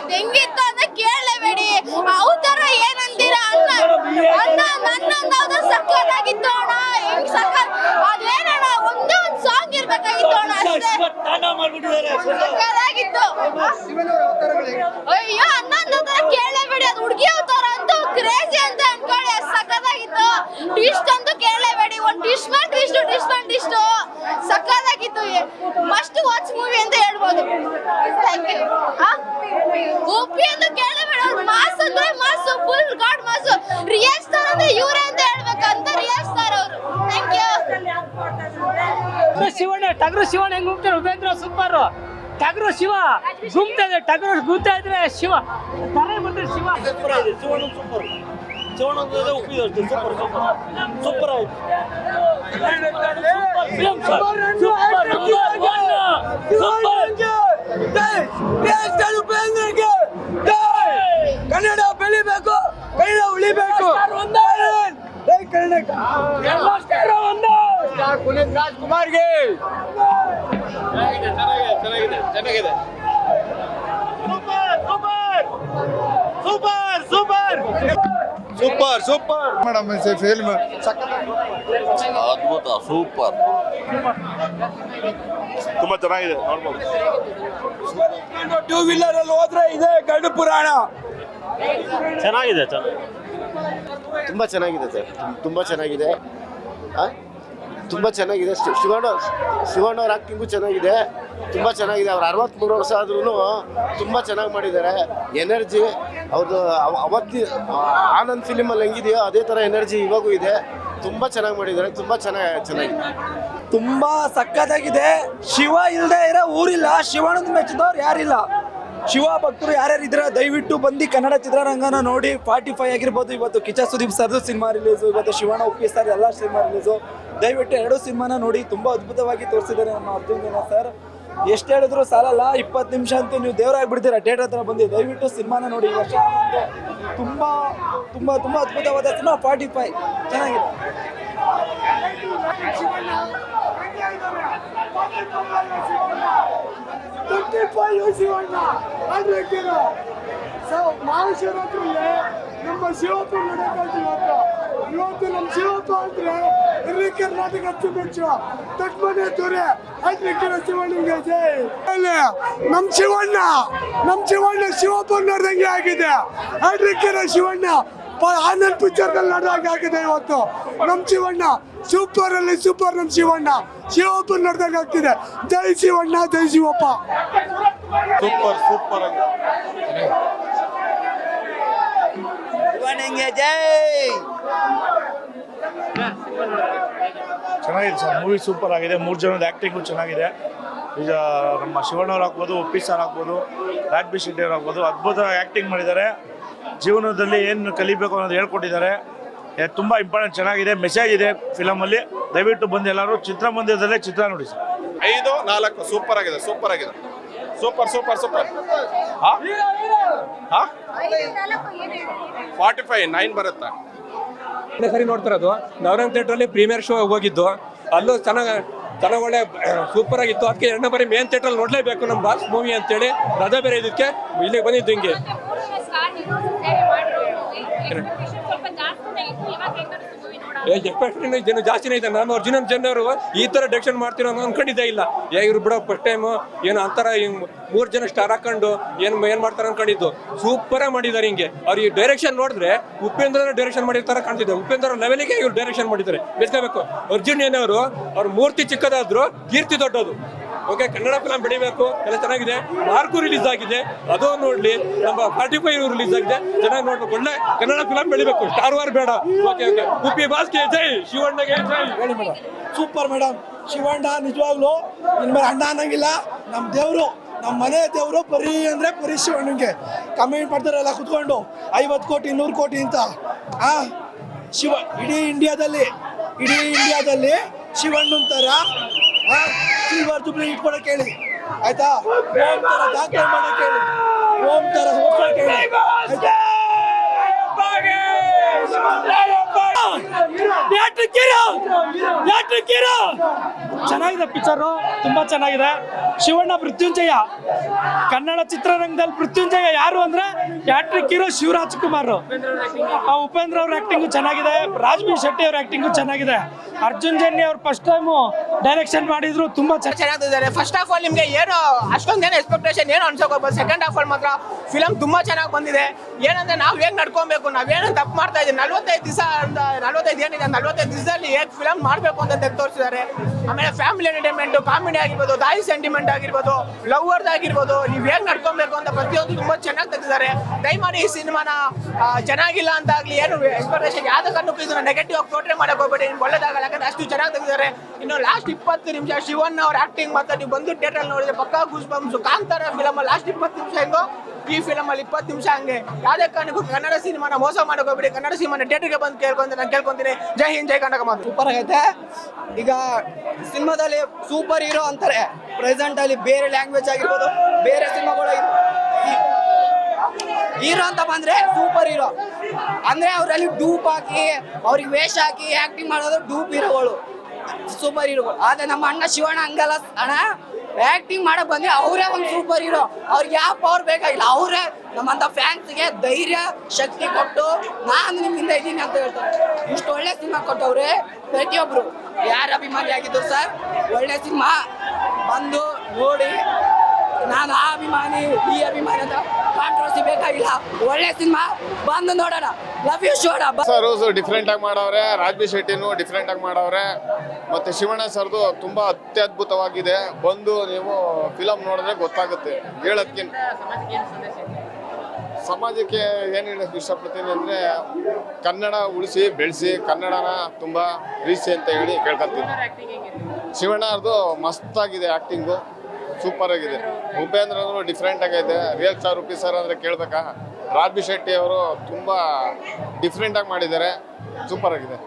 ಅದ್ ಹೆಂಗಿತ್ತು ಅಂತ ಕೇಳಲೇಬೇಡಿ. ಅವತರ ಏನಂತೀರ ನನ್ನ ಸಕ್ಕತ್ತಾಗಿತ್ತು ಅಣ್ಣ. ಹೆಂಗ್ ಸಕ್ಕತ್ ಅದೇನಣ್ಣ ಒಂದೇ ಒಂದ್ ಸಾಂಗ್ ಇರ್ಬೇಕಾಗಿತ್ತು ಅಣ್ಣ ಅಷ್ಟೇ. ಸಕ್ಕತ್ತಾಗಿತ್ತು. ಅಯ್ಯೋ ಅನ್ನೊಂದ್ ಕೇಳಲೇಬೇಡಿ. ಅದು ಹುಡುಗಿ ಅವತಾರ ಅಂತೂ ಕ್ರೇಜಿ ಅಂತ ಅನ್ಕೊಳ್ಳಿ. ಸಕ್ಕತ್ತಾಗಿತ್ತು. ಟ್ವಿಸ್ಟ್ ಅಂತೂ ಕೇಳಲೇಬೇಡಿ. ಒಂದ್ ಟ್ವಿಸ್ಟ್ ಟ್ವಿಸ್ಟ್ ಸಕ್ಕತ್ತಾಗಿತ್ತು. ಮಸ್ಟ್ ವಾಚ್ ಮೂವಿ ಅಂತ ಹೇಳ್ಬೋದು. Thank you. ಉಪ್ಪಿ ಅಂತ ಕೇಳಬೇಡ. ಅವ್ರು ಮಾಸ್ ಅಂದ್ರೆ mass, full god mass. Real star ಅಂದ್ರೆ ಇವರೇ ಅಂತ ಹೇಳ್ಬೇಕಂತ ರಿಯಲ್ ಸ್ಟಾರ್ ಅವರು. Thank you. ಶಿವಣ್ಣ ಟಗರು ಶಿವಣ್ಣ ಹೆಂಗ್ ಹೋಗ್ತಾರೆ ಉಪೇಂದ್ರ ಸೂಪರ್. ಟಗರು ಶಿವ ಗುಮ್ತದೆ, ಟಗರು ಗುಮ್ತಾ ಇದ್ರೆ ಶಿವ ತರ ಬಂದ್ರೆ ಶಿವ ಸೂಪರ್. ಶಿವಣ್ಣ ಉಪ್ಪಿದೆ ಸೂಪರ್ ಸೂಪರ್ ಆಯ್ತು. ಕನ್ನಡ ಬೆಳಿಬೇಕು, ಕನ್ನಡ ಉಳಿಬೇಕು. ಪುನೀತ್ ರಾಜ್ಕುಮಾರ್ಗೆ ಚೆನ್ನಾಗಿದೆ. Super super super super madam. Film ಅದ್ಭುತ, ಸೂಪರ್, ತುಂಬಾ ಚೆನ್ನಾಗಿದೆ, ನೋಡ್ಬೋದು. ಟೂ ವೀಲರ್ ಅಲ್ಲಿ ಹೋದ್ರೆ ಇದೆ ಗಂಡು ಪುರಾಣ. ಚೆನ್ನಾಗಿದೆ, ತುಂಬಾ ಚೆನ್ನಾಗಿದೆ ಸರ್, ತುಂಬಾ ಚೆನ್ನಾಗಿದೆ, ತುಂಬಾ ಚೆನ್ನಾಗಿದೆ. ಶಿವಣ್ಣ ಅವ್ರ ಆಕ್ಟಿಂಗು ಚೆನ್ನಾಗಿದೆ, ತುಂಬಾ ಚೆನ್ನಾಗಿದೆ. ಅವ್ರು 63 ವರ್ಷ ಆದ್ರೂ ತುಂಬಾ ಚೆನ್ನಾಗಿ ಮಾಡಿದ್ದಾರೆ. ಎನರ್ಜಿ ಅವ್ರದ್ದು ಅವತ್ತಿ ಆನಂದ್ ಫಿಲಿಮಲ್ಲಿ ಹೆಂಗಿದೆಯೋ ಅದೇ ಥರ ಎನರ್ಜಿ ಇವಾಗೂ ಇದೆ. ತುಂಬಾ ಚೆನ್ನಾಗಿ ಮಾಡಿದ್ದಾರೆ, ತುಂಬಾ ಚೆನ್ನಾಗಿದೆ, ತುಂಬಾ ಸಕ್ಕತ್ತಾಗಿದೆ. ಶಿವ ಇಲ್ಲದೆ ಇರೋ ಊರಿಲ್ಲ, ಶಿವಣ್ಣನ ಮೆಚ್ಚಿದವ್ರು ಯಾರಿಲ್ಲ. ಶಿವ ಭಕ್ತರು ಯಾರ್ಯಾರು ಇದ್ರೆ ದಯವಿಟ್ಟು ಬಂದು ಕನ್ನಡ ಚಿತ್ರರಂಗನ ನೋಡಿ. 45 ಆಗಿರ್ಬೋದು. ಇವತ್ತು ಕಿಚ್ಚ ಸುದೀಪ್ ಸರ್ದು ಸಿನಿಮಾ ರಿಲೀಸು, ಇವತ್ತು ಶಿವಣ್ಣ ಉಪ್ಪಿ ಸರ್ ಎಲ್ಲ ಸಿನಿಮಾ ರಿಲೀಸು. ದಯವಿಟ್ಟು 2 ಸಿನಿಮಾನ ನೋಡಿ. ತುಂಬ ಅದ್ಭುತವಾಗಿ ತೋರಿಸಿದ್ದಾರೆ ನಮ್ಮ ಅರ್ಜುನ್ ಸರ್. ಎಷ್ಟು ಹೇಳಿದ್ರು ಸಾಲಲ್ಲ. 20 ನಿಮಿಷ ಅಂತೂ ನೀವು ದೇವರಾಗ್ಬಿಡ್ತೀರಾ ಥಿಯೇಟರ್ ಹತ್ರ ಬಂದು. ದಯವಿಟ್ಟು ಸಿನಿಮಾನ ನೋಡಿ. ಈ ವರ್ಷ ತುಂಬ ತುಂಬ ತುಂಬ ಅದ್ಭುತವಾದ ಸಿನಿಮಾ 45 ಚೆನ್ನಾಗಿದೆ. ಮಹಾಶಿವರಾತ್ರಿ ನಮ್ಮ ಶಿವಪ್ಪ ನಡೆಯುತ್ತೆ. ಇವತ್ತು ನಮ್ಮ ಶಿವಪ್ಪ ಅಂದ್ರೆ ಇಡೀ ಕರ್ನಾಟಕ ಅಚ್ಚುಮೆಚ್ಚು ತಕ್ಕಮನೆ ದೊರೆ ಅಡ್ರಿಕ್ಕಿನ ಶಿವಣ್ಣಗೆ ಜೈ. ನಮ್ಮ ಶಿವಣ್ಣ ಶಿವಪ್ಪ ನೋಡ್ದಂಗೆ ಆಗಿದೆ. ಅಡ್ರಿಕ್ಕಿನ ಶಿವಣ್ಣ ಆನಂದ್ ಪಿಕ್ಚರ್ದಲ್ಲಿ ನೋಡ್ದಂಗೆ ಆಗಿದೆ. ಇವತ್ತು ನಮ್ಮ ಶಿವಣ್ಣ ಸೂಪರ್ ಅಲ್ಲಿ ಸೂಪರ್. ನಮ್ಮ ಶಿವಪ್ಪ ನೋಡ್ದಂಗೆ ಆಗ್ತಿದೆ. ಜೈ ಶಿವಣ್ಣ, ಜೈ ಶಿವಪ್ಪ. ಸೂಪರ್ ಸೂಪರ್ ಆಗಿದೆ. ಚೆನ್ನಾಗಿದೆ ಸರ್, ಮೂವಿ ಸೂಪರ್ ಆಗಿದೆ. 3 ಜನದ ಆ್ಯಕ್ಟಿಂಗು ಚೆನ್ನಾಗಿದೆ. ಈಗ ನಮ್ಮ ಶಿವಣ್ಣವ್ರು ಆಗ್ಬೋದು, ಉಪ್ಪಿ ಸರ್ ಆಗ್ಬೋದು, ರಾಜ್ಬಿ ಶೆಟ್ಟಿ ಅವ್ರು ಆಗ್ಬೋದು, ಅದ್ಭುತ ಆ್ಯಕ್ಟಿಂಗ್ ಮಾಡಿದ್ದಾರೆ. ಜೀವನದಲ್ಲಿ ಏನು ಕಲಿಬೇಕು ಅನ್ನೋದು ಹೇಳ್ಕೊಟ್ಟಿದ್ದಾರೆ. ತುಂಬ ಇಂಪಾರ್ಟೆಂಟ್, ಚೆನ್ನಾಗಿದೆ, ಮೆಸೇಜ್ ಇದೆ ಫಿಲಮಲ್ಲಿ. ದಯವಿಟ್ಟು ಬಂದು ಎಲ್ಲರೂ ಚಿತ್ರಮಂದಿರದಲ್ಲೇ ಚಿತ್ರ ನೋಡಿ ಸರ್. 5-4 ಸೂಪರ್ ಆಗಿದೆ, ಸೂಪರ್ ಆಗಿದೆ, ಸೂಪರ್ ಸೂಪರ್ ಸೂಪರ್. 45-9 ಬರುತ್ತೆ. ಸರಿ ನೋಡ್ತಿರೋದು ನವರಂಗ್ ಥಿಯೇಟ್ರಲ್ಲಿ ಪ್ರೀಮಿಯರ್ ಶೋ ಹೋಗಿದ್ದು. ಅಲ್ಲೂ ಚೆನ್ನಾಗಿ ಒಳ್ಳೆ ಸೂಪರ್ ಆಗಿತ್ತು. ಅದಕ್ಕೆ 2ನೇ ಬಾರಿ ಮೇನ್ ಥಿಯೇಟ್ರಲ್ಲಿ ನೋಡಲೇಬೇಕು ನಮ್ಮ ಬಾಸ್ ಮೂವಿ ಅಂತೇಳಿ ರಜೆ ಬೇರೆ ಇದಕ್ಕೆ ಇಲ್ಲಿಗೆ ಬಂದಿದ್ದು. ಹಿಂಗೆ ಎಕ್ಸ್ಪೆಕ್ಟೇಷನ್ ಜನ ಜಾಸ್ತಿನೇ ಇದೆ. ನಾನು ಅರ್ಜುನನ್ ಜನರು ಈ ಥರ ಡೈರೆಕ್ಷನ್ ಮಾಡ್ತೀರೋ ಅನ್ಕೊಂಡಿದ್ದೇ ಇಲ್ಲ. ಇವ್ರು ಬಿಡೋ ಫಸ್ಟ್ ಟೈಮು ಏನು ಅಂತರ 3 ಜನ ಸ್ಟಾರ್ ಹಾಕೊಂಡು ಏನು ಮಾಡ್ತಾರೆ ಅನ್ಕೊಂಡಿದ್ದು. ಸೂಪರಾಗಿ ಮಾಡಿದ್ದಾರೆ. ಹಿಂಗೆ ಅವ್ರು ಈ ಡೈರೆಕ್ಷನ್ ನೋಡಿದ್ರೆ ಉಪೇಂದ್ರ ಡೈರೆಕ್ಷನ್ ಮಾಡಿರ್ತಾರೆ ಕಾಣ್ತಿದ್ದೆ. ಉಪೇಂದ್ರ ಲೆವೆಲಿಗೆ ಇವ್ರು ಡೈರೆಕ್ಷನ್ ಮಾಡಿದ್ದಾರೆ. ಬೆಸ್ಕೋಬೇಕು. ಅರ್ಜುನ್ ಏನವರು ಅವ್ರ ಮೂರ್ತಿ ಚಿಕ್ಕದಾದ್ರು ಕೀರ್ತಿ ದೊಡ್ಡದು. ಓಕೆ, ಕನ್ನಡ ಫಿಲಮ್ ಬೆಳಿಬೇಕು, ಎಲ್ಲ ಚೆನ್ನಾಗಿದೆ. ಮಾರ್ಕು ರಿಲೀಸ್ ಆಗಿದೆ, ಅದು ನೋಡ್ಲಿ. ನಮ್ಮ 45 ರಿಲೀಸ್ ಆಗಿದೆ, ಚೆನ್ನಾಗಿ ನೋಡ್ಬೇಕು. ಒಳ್ಳೆ ಕನ್ನಡ ಫಿಲಮ್ ಬೆಳಿಬೇಕು, ಸ್ಟಾರ್ ವಾರ್ ಬೇಡ. Okay okay. ಉಪ್ಪಿ ಬಾಸ್ಗೆ ಜೈ, ಶಿವಣ್ಣಗೆ ಜೈ. ಹೇಳಿ ಮೇಡಮ್. Super madam. ಶಿವಣ್ಣ ನಿಜವಾಗ್ಲೂ ಇನ್ಮೇಲೆ ಅಣ್ಣ ಅನ್ನಂಗಿಲ್ಲ. ನಮ್ಮ ದೇವರು, ನಮ್ಮ ಮನೆ ದೇವರು ಪರಿ ಅಂದರೆ ಪರಿ ಶಿವಣ್ಣಂಗೆ. ಕಮೆಂಟ್ ಮಾಡ್ತಾರಲ್ಲ ಕುತ್ಕೊಂಡು 50 ಕೋಟಿ 100 ಕೋಟಿ ಅಂತ. ಶಿವ ಇಡೀ ಇಂಡಿಯಾದಲ್ಲಿ ಶಿವಣ್ಣನ ಥರ ಸಿಲ್ವರ್ ಜುಬ್ಲಿ ಇಟ್ಕೊಳಕ್ಕೆ ಹೇಳಿ, ಆಯ್ತಾ? ಓಂ ಥರ ದಾಖಲೆ ಮಾಡಕ್ಕೆ ಹೇಳಿ, ಓಂ ಥರ ಹೋಗ್ಕೊಳಕ್ಕೆ ಹೇಳಿ, ಆಯ್ತಾ? ಯಾಟ್ರಿಕ್ ಹೀರೋ ಚೆನ್ನಾಗಿದೆ ಪಿಕ್ಚರು, ತುಂಬಾ ಚೆನ್ನಾಗಿದೆ. ಶಿವಣ್ಣ ಮೃತ್ಯುಂಜಯ, ಕನ್ನಡ ಚಿತ್ರರಂಗದಲ್ಲಿ ಮೃತ್ಯುಂಜಯ ಯಾರು ಅಂದ್ರೆ ಹ್ಯಾಟ್ರಿಕ್ ಹೀರೋ ಶಿವರಾಜ್ ಕುಮಾರ್. ಉಪೇಂದ್ರ ಅವ್ರ ಆಕ್ಟಿಂಗು ಚೆನ್ನಾಗಿದೆ, ರಾಜ್ಬಿ ಶೆಟ್ಟಿ ಅವ್ರ ಆಕ್ಟಿಂಗು ಚೆನ್ನಾಗಿದೆ. ಅರ್ಜುನ್ ಜನ್ಯ ಅವ್ರು ಫಸ್ಟ್ ಟೈಮು ಡೈರೆಕ್ಷನ್ ಮಾಡಿದ್ರು, ತುಂಬಾ ಚೆನ್ನಾಗಿದ್ದಾರೆ. ಫಸ್ಟ್ ಹಾಫ್ ಅಲ್ಲಿ ನಿಮ್ಗೆ ಏನು ಅಷ್ಟೊಂದೇನು ಎಕ್ಸ್ಪೆಕ್ಟೇಷನ್ ಏನು ಅನ್ಸೋಕೋಬೋದು. ಸೆಕೆಂಡ್ ಹಾಫ್ ಅಲ್ಲಿ ಮಾತ್ರ ಫಿಲಮ್ ತುಂಬಾ ಚೆನ್ನಾಗಿ ಬಂದಿದೆ. ಏನಂದ್ರೆ ನಾವು ಹೇಗೆ ನಡ್ಕೊಬೇಕು, ನಾವೇನು ತಪ್ಪು ಮಾಡ್ತಾ ಇದ್ದೀವಿ, 45 ದಿವಸ ಅಂತ 45 ಏನಿದೆ 45 ದಿವಸದಲ್ಲಿ ಹೇಗೆ ಫಿಲಮ್ ಮಾಡಬೇಕು ಅಂತ ತೆಗೆದು ತೋರಿಸಿದ್ದಾರೆ. ಆಮೇಲೆ ಫ್ಯಾಮಿಲಿ ಎಂಟರ್ಟೈನ್ಮೆಂಟ್, ಕಾಮಿಡಿ ಆಗಿರ್ಬೋದು, ತಾಯಿ ಸೆಂಟಿಮೆಂಟ್ ಆಗಿರ್ಬೋದು, ಲವ್ವರ್ಸ್ ಆಗಿರ್ಬೋದು, ನೀವು ಹೇಗೆ ನಡ್ಕೊಬೇಕು ಅಂತ ಪ್ರತಿಯೊಂದು ತುಂಬಾ ಚೆನ್ನಾಗಿ ತೆಗೆದಿದ್ದಾರೆ. ದಯಮಾಡಿ ಈ ಸಿನಿಮಾನ ಚೆನ್ನಾಗಿಲ್ಲ ಅಂತ ಆಗ್ಲಿ ಏನು ಎಕ್ಸ್ಪೆಕ್ಟೇಷನ್ ಯಾವುದೇ ಕಾರಣಕ್ಕೂ ಇದನ್ನ ನೆಗೆಟಿವ್ ಆಗಿ ಪೋರ್ಟ್ರೇ ಮಾಡಕ್ ಹೋಗ್ಬೇಡಿ, ಒಳ್ಳೇದಾಗಲ್ಲ. ಯಾಕಂದ್ರೆ ಅಷ್ಟು ಚೆನ್ನಾಗಿ ತೆಗೆದಿದ್ದಾರೆ. ಇನ್ನು ಲಾಸ್ಟ್ 20 ನಿಮಿಷ ಶಿವಣ್ಣ ಅವ್ರ ಆಕ್ಟಿಂಗ್ ಮಾತ್ರ ನೀವು ಬಂದು ಥಿಯೇಟರ್ ನೋಡಿದ್ರೆ ಪಕ್ಕಾ goose bumps. Kantara film last 20 ನಿಮಿಷ ಹೆಂಗೋ ಈ ಫಿಲಮ್ ಅಲ್ಲಿ 20 ನಿಮಿಷ ಹಂಗೆ. ಯಾವುದೇ ಕಾರಣಕ್ಕೂ ಕನ್ನಡ ಸಿನಿಮಾನ ಮೋಸ ಮಾಡಕ್ ಹೋಗ್ಬೇಡಿ. ಕನ್ನಡ ಸಿನಿಮಾನ ಥಿಯೇಟರ್ಗೆ ಬಂದು ನಾನು ಕೇಳ್ಕೊಂತೀನಿ. ಜೈ ಹಿಂದ್, ಜೈ ಕರ್ನಾಟಕ ಮಾತು. ಸೂಪರ್ ಆಗೈತೆ. ಈಗ ಸಿನಿಮಾದಲ್ಲಿ ಸೂಪರ್ ಹೀರೋ ಅಂತಾರೆ, ಪ್ರೆಸೆಂಟ್ ಅಲ್ಲಿ ಬೇರೆ ಲ್ಯಾಂಗ್ವೇಜ್ ಆಗಿರ್ಬೋದು, ಬೇರೆ ಸಿನಿಮಾಗಳು ಹೀರೋ ಅಂತ ಬಂದ್ರೆ ಸೂಪರ್ ಹೀರೋ ಅಂದ್ರೆ ಅವರಲ್ಲಿ ಡೂಪ್ ಹಾಕಿ ಅವ್ರಿಗೆ ವೇಷ ಹಾಕಿ ಆಕ್ಟಿಂಗ್ ಮಾಡೋದು ಡೂಪ್ ಹೀರೋಗಳು, ಸೂಪರ್ ಹೀರೋಗಳು. ಆದ್ರೆ ನಮ್ಮ ಅಣ್ಣ ಶಿವಣ್ಣ ಹಂಗಲ್ಲ ಅಣ್ಣ, ಆಕ್ಟಿಂಗ್ ಮಾಡಕ್ ಬಂದ್ರೆ ಅವರೇ ಒಂದು ಸೂಪರ್ ಹೀರೋ. ಅವ್ರಿಗೆ ಯಾವ ಪವರ್ ಬೇಕಾಗಿಲ್ಲ, ಅವರೇ ನಮ್ಮಂತ ಫ್ಯಾನ್ಸ್ಗೆ ಧೈರ್ಯ ಶಕ್ತಿ ಕೊಟ್ಟು ನಾನು ನಿಮ್ಮಿಂದ ಇದ್ದೀನಿ ಅಂತ ಹೇಳ್ತಾರೆ. ಇಷ್ಟು ಒಳ್ಳೆ ಸಿನಿಮಾ ಕೊಟ್ಟವ್ರೆ. ಪ್ರತಿಯೊಬ್ರು ಯಾರ ಅಭಿಮಾನಿ ಆಗಿದ್ರು ಸರ್, ಒಳ್ಳೆ ಸಿನಿಮಾ ಬಂದು ನೋಡಿ. ನಾನು ಆ ಅಭಿಮಾನಿ ಈ ಅಭಿಮಾನಿ ಅಂತ ಕಾಂಟ್ರವರ್ಸಿ ಬೇಕಾಗಿಲ್ಲ, ಒಳ್ಳೆ ಸಿನಿಮಾ ಬಂದು ನೋಡೋಣ. Love you soda sir different ಆಗಿ ಮಾಡವ್ರೆ, ರಾಜ್ಬಿ ಶೆಟ್ಟಿನೂ ಡಿಫ್ರೆಂಟ್ ಆಗಿ ಮಾಡವ್ರೆ, ಮತ್ತೆ ಶಿವಣ್ಣ ಸರ್ದು ತುಂಬಾ ಅತ್ಯದ್ಭುತವಾಗಿದೆ. ಬಂದು ನೀವು ಫಿಲಮ್ ನೋಡಿದ್ರೆ ಗೊತ್ತಾಗುತ್ತೆ. ಹೇಳೋದ್ಕಿಂತ ಸಮಾಜಕ್ಕೆ ಏನು ಹೇಳಕ್ಕೆ ಇಷ್ಟಪಡ್ತೀನಿ ಅಂದರೆ ಕನ್ನಡ ಉಳಿಸಿ ಬೆಳೆಸಿ, ಕನ್ನಡನ ತುಂಬ ಪ್ರೀತಿಸಿ ಅಂತ ಹೇಳಿ ಕೇಳ್ಕೊತೀನಿ. ಶಿವಣ್ಣ ಅವ್ರದ್ದು ಮಸ್ತಾಗಿದೆ, ಆ್ಯಕ್ಟಿಂಗು ಸೂಪರ್ ಆಗಿದೆ. ಉಪೇಂದ್ರ ಡಿಫ್ರೆಂಟ್ ಆಗೈತೆ. ರಿಯಲ್ ಸ್ಟಾರ್ ರೂಪಿ ಸರ್ ಅಂದರೆ ಕೇಳಬೇಕಾ. ರಾಜ್ಬಿ ಶೆಟ್ಟಿ ಅವರು ತುಂಬ ಡಿಫ್ರೆಂಟಾಗಿ ಮಾಡಿದ್ದಾರೆ, ಸೂಪರ್ ಆಗಿದೆ.